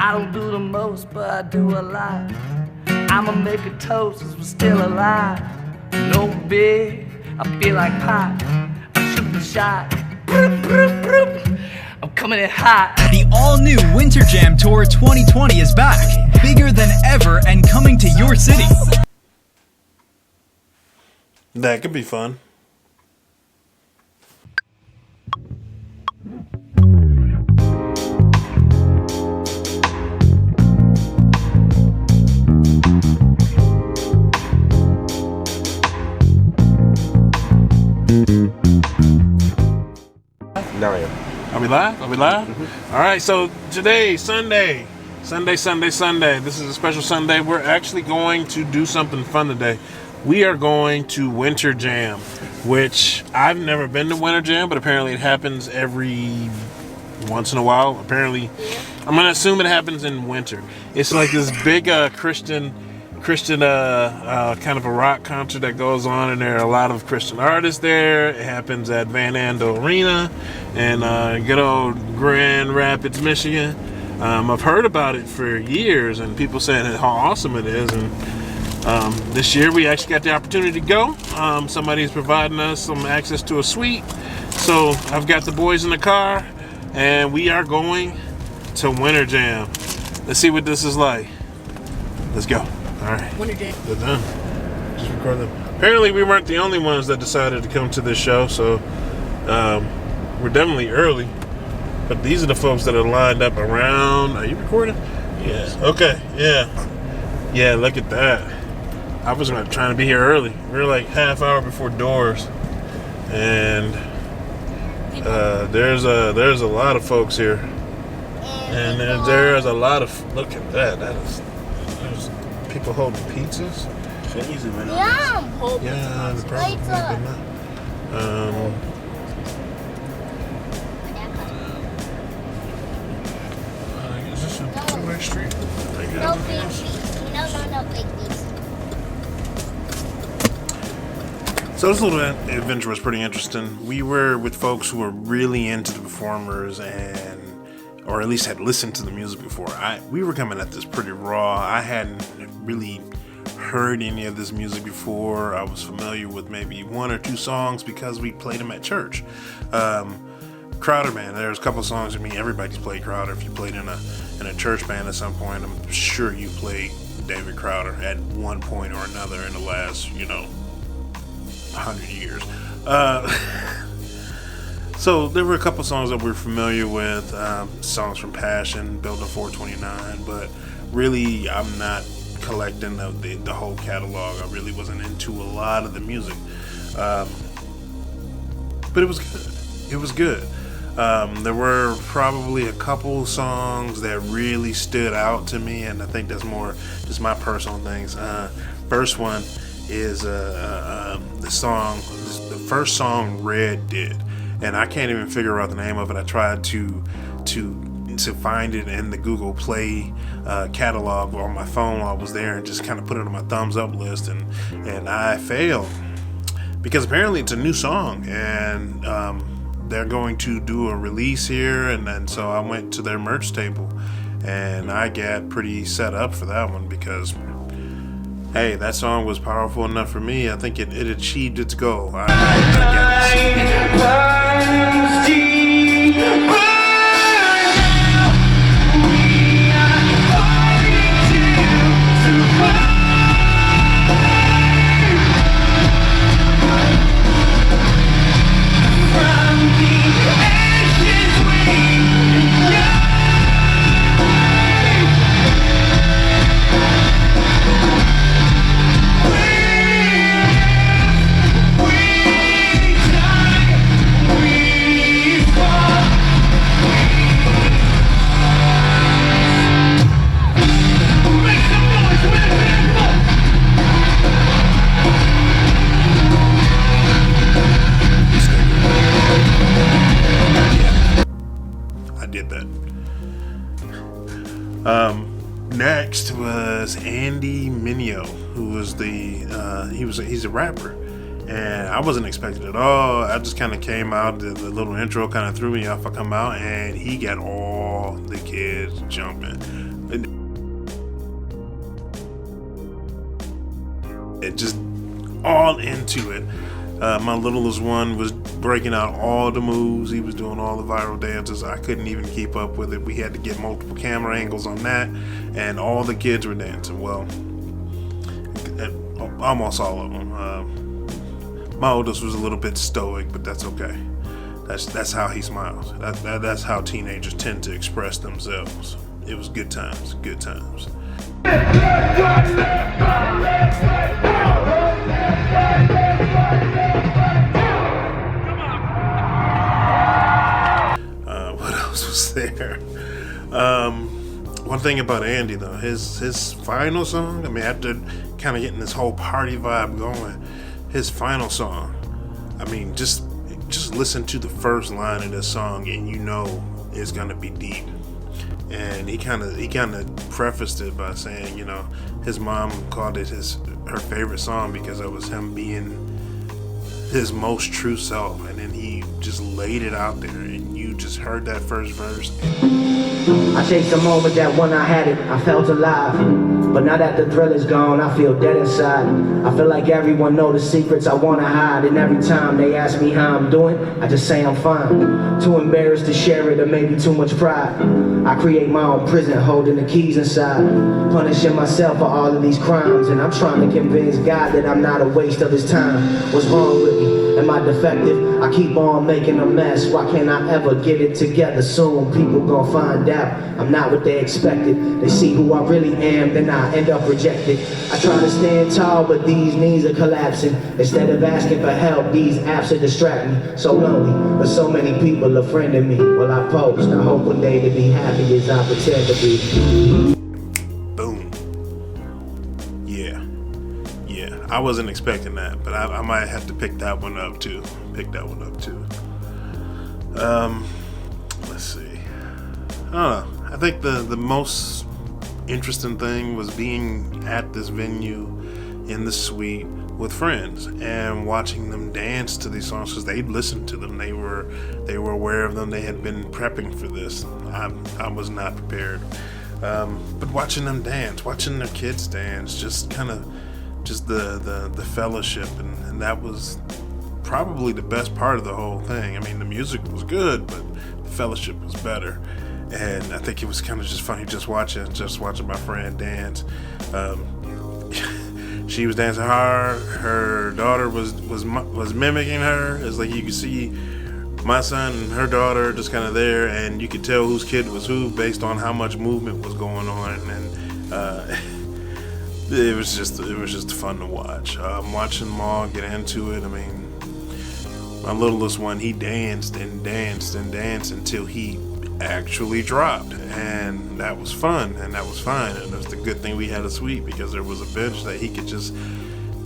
I don't do the most, but I do a lot. I'ma make a toast as we're still alive. No big, I feel like pop. I'm shooting a shot. Broop, broop, broop. I'm coming in hot. The all-new Winter Jam Tour 2020 is back, bigger than ever and coming to your city. That could be fun. Are we live? Mm-hmm. All right, so today, Sunday. This is a special Sunday. We're actually going to do something fun today. We are going to Winter Jam, which I've never been to Winter Jam, but apparently it happens every once in a while. Apparently, I'm going to assume it happens in winter. It's like this big Christian kind of a rock concert that goes on, and there are a lot of Christian artists there. It happens at Van Andel Arena in good old Grand Rapids, Michigan. I've heard about it for years, and people saying how awesome it is. And this year we actually got the opportunity to go. Somebody's providing us some access to a suite. So I've got the boys in the car, and we are going to Winter Jam. Let's see what this is like. Let's go. All right. Winter Jam. They're done. Just record them. Apparently we weren't the only ones that decided to come to this show, so we're definitely early. But these are the folks that are lined up around. Are you recording? Yes. Okay. Yeah. Yeah, look at that. I was trying to be here early. We were like half hour before doors. And there's a lot of folks here. And there's a lot of, look at that. There's people holding pizzas. Yeah, the problem. Is this a two-way street? No big piece. No big piece. So this little adventure was pretty interesting. We were with folks who were really into the performers or at least had listened to the music before. We were coming at this pretty raw. I hadn't really heard any of this music before. I was familiar with maybe one or two songs because we played them at church. Crowder Band, there's a couple of songs. I mean, everybody's played Crowder. If you played in a church band at some point, I'm sure you played David Crowder at one point or another in the last, 100 years. So there were a couple songs that we're familiar with, songs from Passion, Building 429, but really I'm not collecting the whole catalog. I really wasn't into a lot of the music. But it was good. It was good. There were probably a couple songs that really stood out to me, and I think that's more just my personal things. First one is the first song Red did, and I can't even figure out the name of it. I tried to find it in the Google Play catalog on my phone while I was there, and just kind of put it on my thumbs up list, and I failed because apparently it's a new song, and they're going to do a release here, and then so I went to their merch table, and I got pretty set up for that one because, hey, that song was powerful enough for me. I think it achieved its goal. I did that. Next was Andy Mineo, who was he's a rapper, and I wasn't expecting it at all. I just kind of came out, the little intro kind of threw me off. I come out and he got all the kids jumping. It just all into it. My littlest one was breaking out all the moves. He was doing all the viral dances. I couldn't even keep up with it. We had to get multiple camera angles on that, and all the kids were dancing. Well, almost all of them. My oldest was a little bit stoic, but that's okay. That's how he smiles. That's how teenagers tend to express themselves. It was good times, good times. What else was there? One thing about Andy though, his final song. I mean, after kind of getting this whole party vibe going, his final song. I mean, just listen to the first line of this song, and you know it's gonna be deep. And he kind of prefaced it by saying, you know, his mom called it her favorite song because it was him being his most true self, and then he just laid it out there, and you just heard that first verse. I chased the moment that when I had it, I felt alive. But now that the thrill is gone, I feel dead inside. I feel like everyone knows the secrets I wanna hide, and every time they ask me how I'm doing, I just say I'm fine. Too embarrassed to share it, or maybe too much pride. I create my own prison, holding the keys inside, punishing myself for all of these crimes, and I'm trying to convince God that I'm not a waste of his time. What's wrong with me? Am I defective? I keep on making a mess. Why can't I ever get it together? Soon people gon' find out I'm not what they expected. They see who I really am, then I end up rejected. I try to stand tall, but these knees are collapsing. Instead of asking for help, these apps are distracting me. So lonely, but so many people are friending me. Well, I post, I hope one day to be happy as I pretend to be. Boom. Yeah, I wasn't expecting that, but I might have to pick that one up too. Let's see. I don't know. I think the most interesting thing was being at this venue in the suite with friends and watching them dance to these songs, because they'd listened to them. They were aware of them. They had been prepping for this. I was not prepared. But watching them dance, watching their kids dance, just the fellowship, and that was probably the best part of the whole thing. I mean, the music was good, but the fellowship was better. And I think it was kind of just funny just watching my friend dance. She was dancing hard. Her daughter was mimicking her. It's like you could see my son and her daughter just kind of there, and you could tell whose kid was who based on how much movement was going on. And it was just fun to watch. Watching them all get into it. I mean, my littlest one, he danced and danced and danced until he actually dropped, and that was fun, and that was fine. And that's the good thing we had a suite, because there was a bench that he could just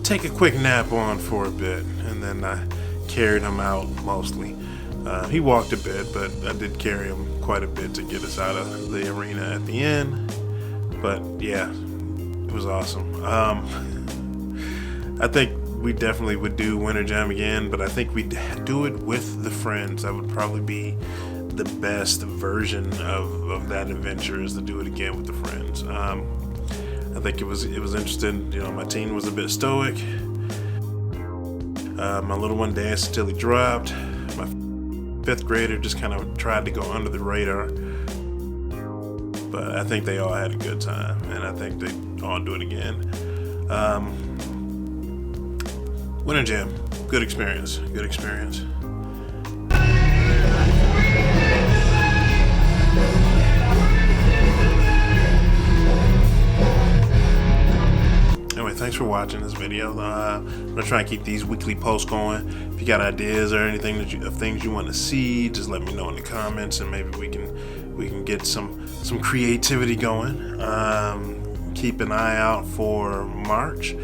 take a quick nap on for a bit, and then I carried him out mostly. He walked a bit, but I did carry him quite a bit to get us out of the arena at the end. But yeah, it was awesome. I think we definitely would do Winter Jam again, but I think we'd do it with the friends. That would probably be the best version of that adventure, is to do it again with the friends. I think it was interesting. You know, my teen was a bit stoic. My little one danced until he dropped. My 5th grader just kind of tried to go under the radar. But I think they all had a good time, and I think they all do it again. Winter Jam, good experience. Anyway, thanks for watching this video. I'm gonna try and keep these weekly posts going. If you got ideas or anything of things you want to see, just let me know in the comments, and maybe we can get some creativity going. Keep an eye out for March.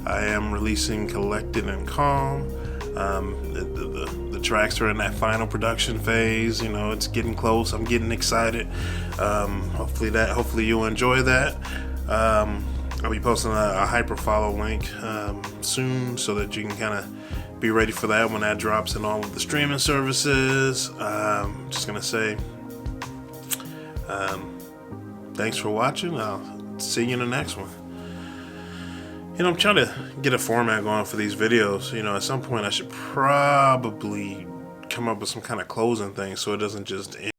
I am releasing Collected and Calm. The tracks are in that final production phase. You know, it's getting close. I'm getting excited. Hopefully you'll enjoy that. I'll be posting a hyper follow link soon, so that you can kind of be ready for that when that drops in all of the streaming services. Just gonna say, thanks for watching. I'll see you in the next one. You know, I'm trying to get a format going for these videos. You know, at some point I should probably come up with some kind of closing thing so it doesn't just end.